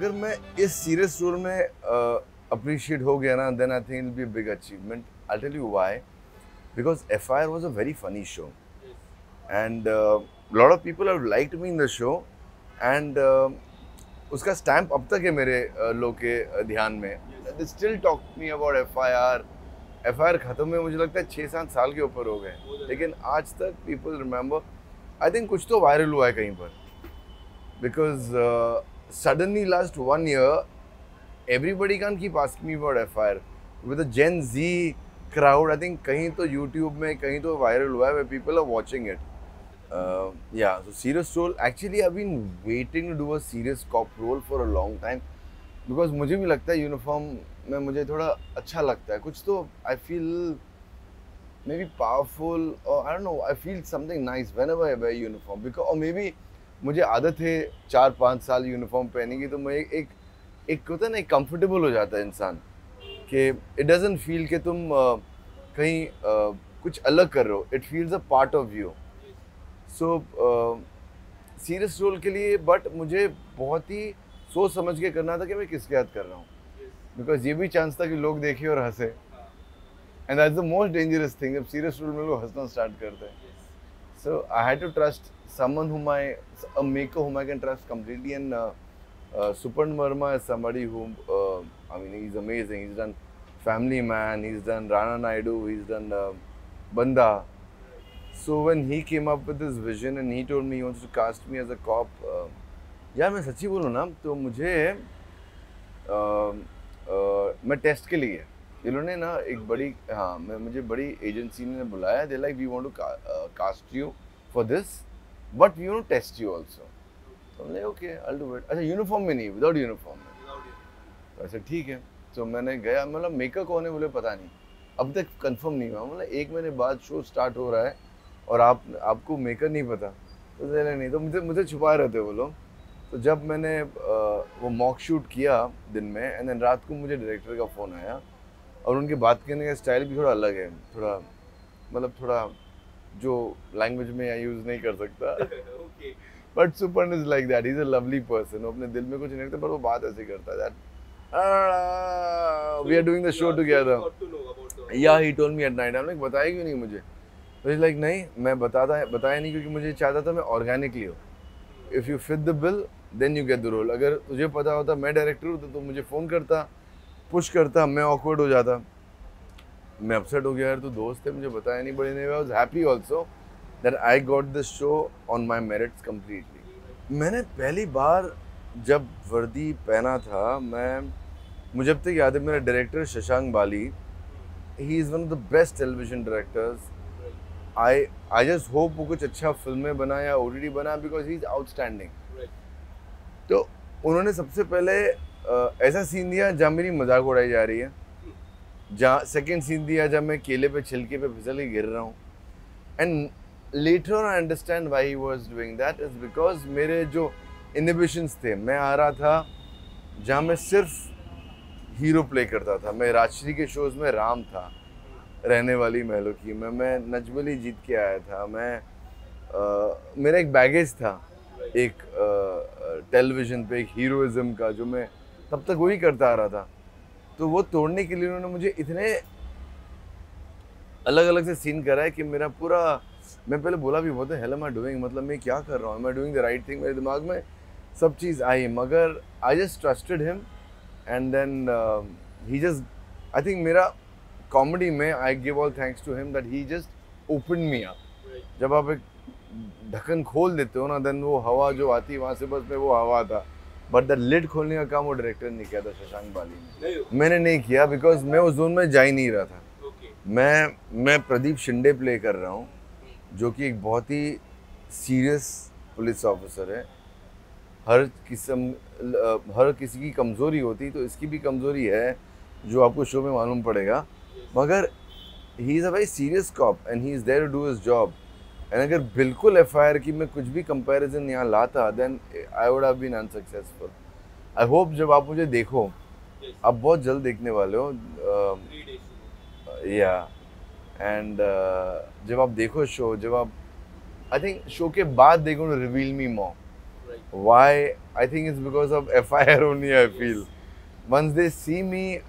अगर मैं इस सीरियस रोल में अप्रिशिएट हो गया ना, then I think it'll be a big achievement. I'll tell you why. Because FIR was a very funny show, and a lot of people have liked me in the show, and उसका stamp अब तक है मेरे लोग के ध्यान में. They still talk to me about FIR. FIR खत्म में मुझे लगता है 6-7 साल के ऊपर हो गए, लेकिन आज तक people remember. I think कुछ तो वायरल हुआ है कहीं पर, because suddenly last 1 year everybody can't keep asking me about FIR. With the Gen Z crowd, I think कहीं तो YouTube में कहीं तो वायरल हुआ है, where people are watching it. Yeah, so serious role. Actually, I've been waiting to do a serious cop role for a long time, because मुझे भी लगता है यूनिफॉर्म में मुझे थोड़ा अच्छा लगता है. कुछ तो I feel maybe powerful, or I don't know, I feel something nice whenever I wear uniform, because or maybe मुझे आदत है 4-5 साल यूनिफॉर्म पहनेगी तो मैं एक होता है ना, एक कंफर्टेबल हो जाता है इंसान, कि इट डजंट फील कि तुम कहीं कुछ अलग कर रहे हो. It feels a part of you. So serious role के लिए बट मुझे बहुत ही सोच समझ के करना था कि मैं किसके याद कर रहा हूँ, बिकॉज ये भी चांस था कि लोग देखें और हंसे, and that's the most dangerous thing. जब सीरियस रोल में लोग हंसना स्टार्ट करते हैं. So I had to trust someone a maker whom I can trust completely, and Supan Verma is somebody whom I mean, he's amazing. He's done Family Man, he's done Rana Naidu, he's done Banda. So when he came up with this vision and he told me he wants to cast me as a cop, यार मैं सच्ची बोलूँ ना तो मुझे मैं test के लिए इन्होंने ना एक बड़ी मुझे बड़ी एजेंसी ने बुलाया. They like we want to cast you for this, but we want to test you also. तो मैंने okay I will do it. अच्छा यूनिफॉर्म में नहीं, विदाउट यूनिफॉर्म में. तो ऐसे ठीक है. तो मैंने गया, मतलब मेकर कौन है बोले पता नहीं, अब तक कंफर्म नहीं हुआ. मतलब 1 महीने बाद शो स्टार्ट हो रहा है और आपको मेकर नहीं पता, तो नहीं. तो मुझे छुपा रहे थे वो लोग. तो जब मैंने वो मॉक शूट किया दिन में, एंड देन रात को मुझे डायरेक्टर का फ़ोन आया, और उनके बात करने का स्टाइल भी थोड़ा अलग है. थोड़ा मतलब थोड़ा जो लैंग्वेज में यहाँ यूज़ नहीं कर सकता. But Supan is like that. He is a lovely person. वो अपने दिल में कुछ नहीं रखता, पर वो बात ऐसे करता है. That we are doing the show together. Yeah he told me at night. I am like बताया क्यों नहीं मुझे? तो इज लाइक नहीं, मैं बताया नहीं, क्योंकि मुझे चाहता था मैं ऑर्गेनिकली हो. If you fit the bill then you get the role. अगर तुझे पता होता मैं डायरेक्टर हूँ तो मुझे फ़ोन करता, पुश करता, मैं ऑकवर्ड हो जाता, मैं अपसेट हो गया. यार तो दोस्त है, मुझे बताया नहीं. But I was happy also that I got this show on my merits completely. मैंने पहली बार जब वर्दी पहना था, मुझे अब तक याद है, मेरा director Shashank Bali, he is one of the best television directors. I just hope वो कुछ अच्छा फिल्में बना या ओटीटी बना, बिकॉज ही इज़ आउटस्टैंडिंग. तो उन्होंने सबसे पहले ऐसा सीन दिया जहाँ मेरी मजाक उड़ाई जा रही है, जहाँ सेकेंड सीन दिया जब मैं केले पे छिलके पे फिसल के गिर रहा हूँ. And later on I understand why he was doing that. Is because मेरे जो इनहिबिशंस थे, मैं आ रहा था जहाँ मैं सिर्फ हीरो प्ले करता था. मैं राजश्री के शोज़ में राम था, रहने वाली महलों की में मैं नजबली जीत के आया था. मेरा एक बैगेज था एक टेलीविज़न पे, एक हीरोइज्म का, जो मैं तब तक वही करता आ रहा था. तो वो तोड़ने के लिए उन्होंने मुझे इतने अलग अलग से सीन कराए कि मेरा पूरा, मैं पहले बोला भी, what the hell am I doing, मतलब मैं क्या कर रहा हूँ, am I doing the right thing. मेरे दिमाग में सब चीज़ आई, मगर I just trusted him. And then he just, I think मेरा कॉमेडी में I give all thanks to him that he just open me up. जब आप एक ढक्कन खोल देते हो ना, देन वो हवा जो आती है वहाँ से, बस में वो हवा था. बट द लिड खोलने का काम वो डायरेक्टर ने किया था, शशांक बाली ने. मैंने नहीं किया, बिकॉज मैं उस जोन में जा ही नहीं रहा था. मैं प्रदीप शिंदे प्ले कर रहा हूँ, जो कि एक बहुत ही सीरियस पुलिस ऑफिसर है. हर किसी की कमज़ोरी होती, तो इसकी भी कमज़ोरी है, जो आपको शो में मालूम पड़ेगा. मगर he is a very serious cop and he is there to do his job. And अगर बिल्कुल एफआईआर की मैं कुछ भी कंपैरिजन यहाँ लाता, then I would have been unsuccessful. I hope जब आप मुझे देखो, आप बहुत जल्द देखने वाले हो, या एंड जब आप देखो शो, जब आप, आई थिंक शो के बाद देखो, reveal me more. Why? I think it's because of FIR only, I feel. Once they see me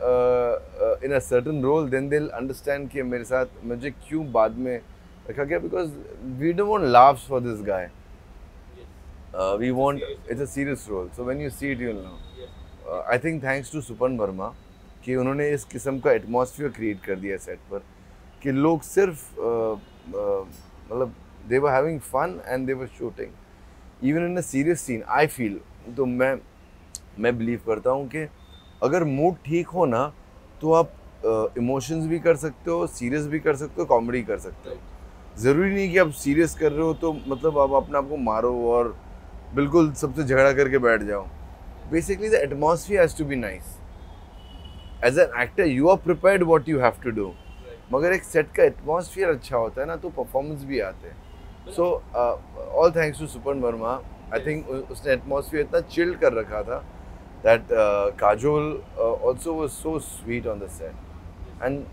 in a certain role, then they'll understand कि मेरे साथ मुझे क्यों बाद में रखा गया, because we don't want laughs for this guy. We want, it's a serious role. So when you see it, you'll know. I think thanks to Supan Verma कि उन्होंने इस किस्म का एटमॉस्फेयर क्रिएट कर दिया सेट पर कि लोग सिर्फ मतलब they were having fun and they were shooting. Even in a serious scene, I feel, तो मैं बिलीव करता हूँ कि अगर मूड ठीक हो ना तो आप इमोशंस भी कर सकते हो, सीरियस भी कर सकते हो, कॉमेडी कर सकते हो. ज़रूरी नहीं कि आप सीरियस कर रहे हो तो मतलब आप अपने आप को मारो और बिल्कुल सबसे झगड़ा करके बैठ जाओ. Basically the atmosphere has to be nice. As an actor you are prepared what you have to do, मगर एक सेट का एटमॉस्फियर अच्छा होता है ना तो परफॉर्मेंस भी आते हैं. So all thanks to Supan Verma. I think उसने एटमॉस्फियर इतना चिल्ड कर रखा था that Kajol also was so sweet on the set, and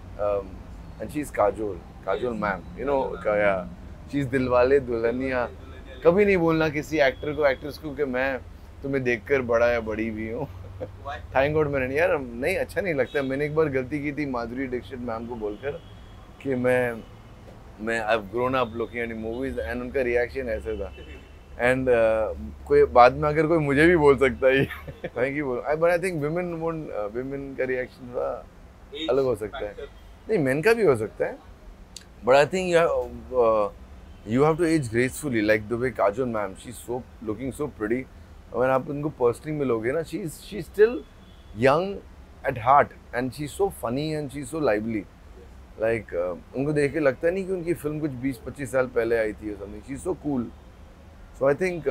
she's Kajol ma'am, you know, yeah, she's Dilwale Dulhania. कभी नहीं बोलना किसी एक्टर को, एक्ट्रेस को कि मैं तुम्हें देखकर बड़ा या बड़ी भी हूँ. थैंक गॉड मैंने नहीं, यार नहीं अच्छा नहीं लगता. मैंने एक बार गलती की थी माधुरी दीक्षित मैम को बोलकर कि मैं I have grown up looking at movies, and उनका रिएक्शन ऐसे था. एंड कोई बाद में अगर कोई मुझे भी बोल सकता है thank you, but I think women का रिएक्शन थोड़ा अलग हो सकता है. नहीं, मेन का भी हो सकता है, but I think you have to age gracefully like the way Kajol ma'am, she is so looking so pretty. अगर आप उनको पर्सनली मिलोगे ना, she is still young at heart and she is so funny and she is so lively. Like उनको देख के लगता नहीं कि उनकी फिल्म कुछ 20-25 साल पहले आई थी. She is so cool. So I think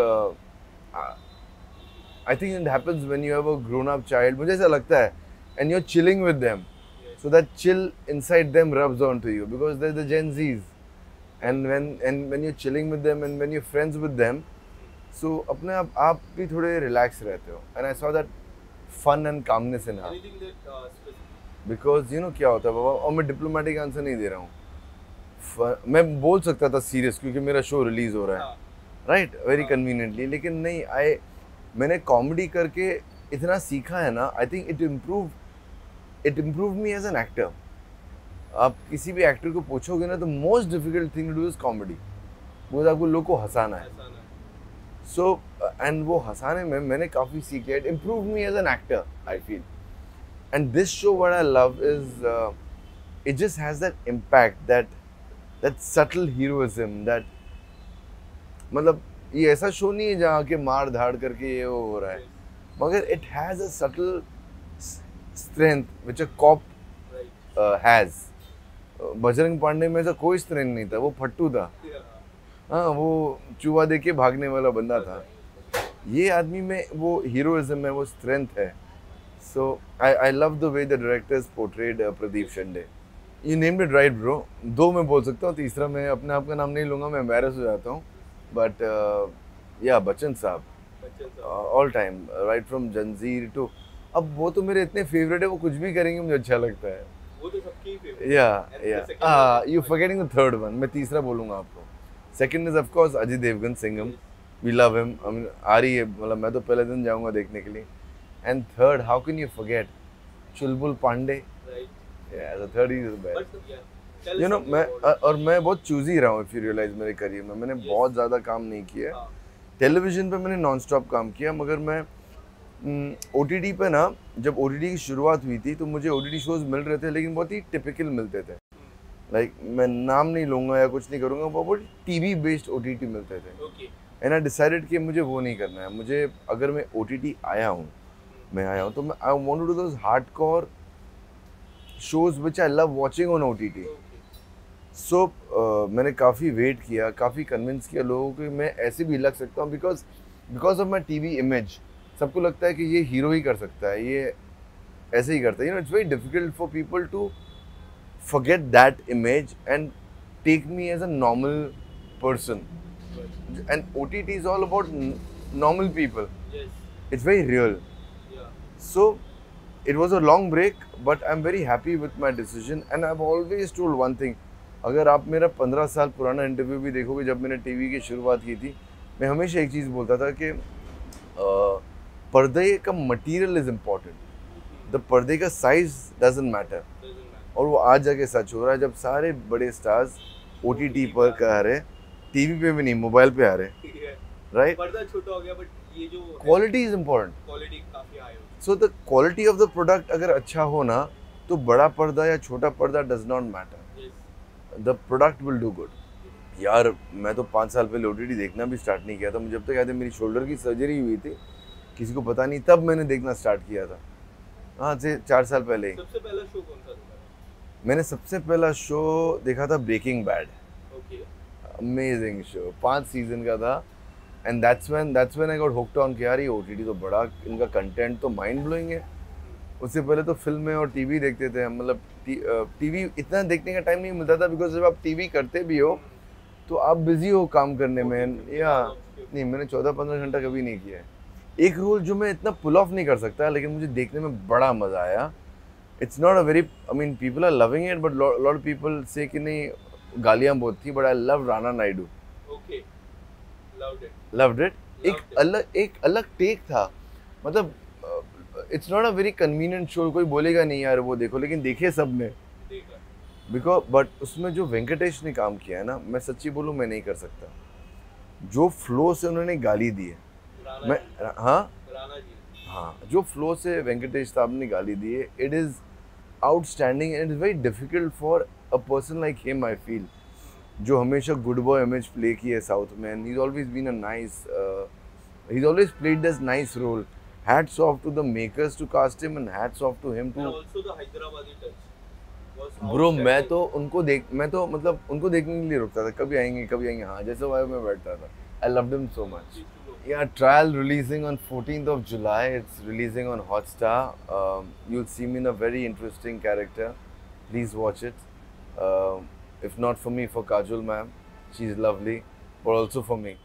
it happens when you have a grown-up child. मुझे ऐसा लगता है, and you're chilling with them, so that chill inside them rubs onto you because they're the Gen Zs, and when you're chilling with them and when you're friends with them, so अपने आप भी थोड़े relax रहते हो. And I saw that fun and calmness in her. Anything that Because you know क्या होता है बाबा, और मैं diplomatic आंसर नहीं दे रहा हूँ. मैं बोल सकता था सीरियस क्योंकि मेरा शो रिलीज हो रहा है, राइट, वेरी कन्वीनियंटली, लेकिन नहीं, मैंने कॉमेडी करके इतना सीखा है ना. I think it improve me as an actor. आप किसी भी एक्टर को पूछोगे ना, तो most difficult thing to do is comedy, because आपको लोग को हंसाना है. सो एंड वो हंसाने में मैंने काफ़ी सीख लिया. It improve me as an actor, I feel. And this show what I love is it just has that impact, that subtle heroism, that मतलब ये ऐसा शो नहीं है जहाँ के मार धाड़ करके ये वो हो रहा है, मगर it has a subtle strength which a cop has. Bajrang Pandey में ऐसा कोई स्ट्रेंथ नहीं था, वो फट्टू था. हाँ, वो चूहा दे के भागने वाला बंदा था. ये आदमी में वो हीरोइज्म है, वो स्ट्रेंथ है. So I love the way the directors portrayed Pradeep Shende. You named it right bro. 2 मैं बोल सकता हूँ, तीसरा मैं अपने आप का नाम नहीं लूँगा, मैं एम्बैरेस हो जाता हूँ. But yeah, बच्चन साहब, all time, right from जंजीर to, अब वो तो मेरे इतने फेवरेट है, वो कुछ भी करेंगे मुझे अच्छा लगता है. वो तो सबकी favourite. Yeah. You forgetting the third one. मैं तीसरा बोलूँगा आपको. Second is of course Ajay Devgan, Singham. We love him. I mean, आ रही है, मतलब मैं तो पहले दिन जाऊँगा देखने के लिए. And third, how can you forget Chulbul Pandey? Right. Yeah, the third is the best. But yeah. You know, मैं बहुत चूजी रहा हूँ. इफ यू रियलाइज मेरे करियर में मैंने बहुत ज़्यादा काम नहीं किया. टेलीविज़न पे मैंने नॉन स्टॉप काम किया, मगर मैं OTT पे ना, जब OTT की शुरुआत हुई थी तो मुझे OTT शोज मिल रहे थे, लेकिन बहुत ही टिपिकल मिलते थे. लाइक मैं नाम नहीं लूँगा या कुछ नहीं करूँगा, बहुत TV बेस्ड OTT मिलते थे. एंड आई डिसाइडेड कि मुझे वो नहीं करना है. मुझे अगर मैं OTT आया हूँ तो मैं I want to do those hardcore shows which I love watching on OTT. So मैंने काफ़ी वेट किया, काफ़ी कन्विंस किया लोगों को मैं ऐसे भी लग सकता हूँ, because of my TV image. सबको लगता है कि ये हीरो ही कर सकता है, ये ऐसे ही करता है. You know, it's very difficult for people to forget that image and take me as a normal person. And OTT is all about normal people. Yes. It's very real. Yeah. So it was a long break, but I'm very happy with my decision. And I've always told one thing. अगर आप मेरा 15 साल पुराना interview भी देखोगे, जब मैंने TV की शुरुआत की थी, मैं हमेशा एक चीज़ बोलता था कि पर्दे का मटेरियल इज इम्पोर्टेंट, द पर्दे का size doesn't matter. Doesn't matter. और वो आज जाके सच हो रहा है जब सारे बड़े स्टार्स OTT पर आ रहे, टीवी पे भी नहीं, मोबाइल पे आ रहे, Yeah. राइट? पर्दा छोटा हो गया बट ये जो क्वालिटी इज इम्पोर्टेंट। क्वालिटी काफी हाई हो so the quality of the product अगर अच्छा हो ना, तो बड़ा पर्दा या छोटा पर्दा does not matter, Yes. The product will do good. यार मैं तो 5 साल पहले OTT देखना भी स्टार्ट नहीं किया था, मुझे जब तक याद है मेरी शोल्डर की सर्जरी हुई थी, किसी को पता नहीं, तब मैंने देखना स्टार्ट किया था, हाँ से 4 साल पहले ही। सबसे पहला शो कौन सा था? मैंने सबसे पहला शो देखा था Breaking Bad, okay. Amazing show, 5 season का था, and that's when I got hooked on कि यार ये OTT तो बड़ा, इनका कंटेंट तो माइंड ब्लोइंग है। उससे पहले तो फिल्में और टीवी देखते थे हम, मतलब टीवी इतना देखने का टाइम नहीं मिलता था, बिकॉज जब आप टीवी करते भी हो तो आप बिजी हो काम करने में, या नहीं, मैंने 14-15 घंटा कभी नहीं किया है। एक रोल जो मैं इतना पुल ऑफ नहीं कर सकता, लेकिन मुझे देखने में बड़ा मजा आया। It's not a very, I mean people are loving it, but lot of people say कि नहीं, गालियां बहुत थी, but I love Rana Naidu, okay. Loved it. Loved it. Loved एक अलग टेक था, मतलब it's not a very convenient show, कोई बोलेगा नहीं यार वो देखो, लेकिन देखे सबने, देखा. बिकॉज बट उसमें जो वेंकटेश ने काम किया है ना, मैं सच्ची बोलूँ मैं नहीं कर सकता। जो फ्लो से उन्होंने गाली दी है, राणा मैं जी. हाँ राणा जी. हाँ, जो फ्लो से वेंकटेश साहब ने गाली दी है, it is outstanding and it is very difficult for a person like him, I feel, जो हमेशा गुड बॉय इमेज प्ले की है साउथ में, and he is always been a nice, he is always played this nice role. Hats off to the makers to cast him, and hats off to him And too. also the Hyderabadi touch was bro मैं outstanding. तो मतलब उनको देखने के लिए रुकता था, कभी आएंगे, हाँ, जैसे वाइब में बैठता था। I loved him so much. Please to know. Yeah, trial releasing on 14th of July. It's releasing on Hotstar. You'll see me in a very interesting character. Please watch it. If not for me, for Kajol ma'am. She's lovely. But also for me.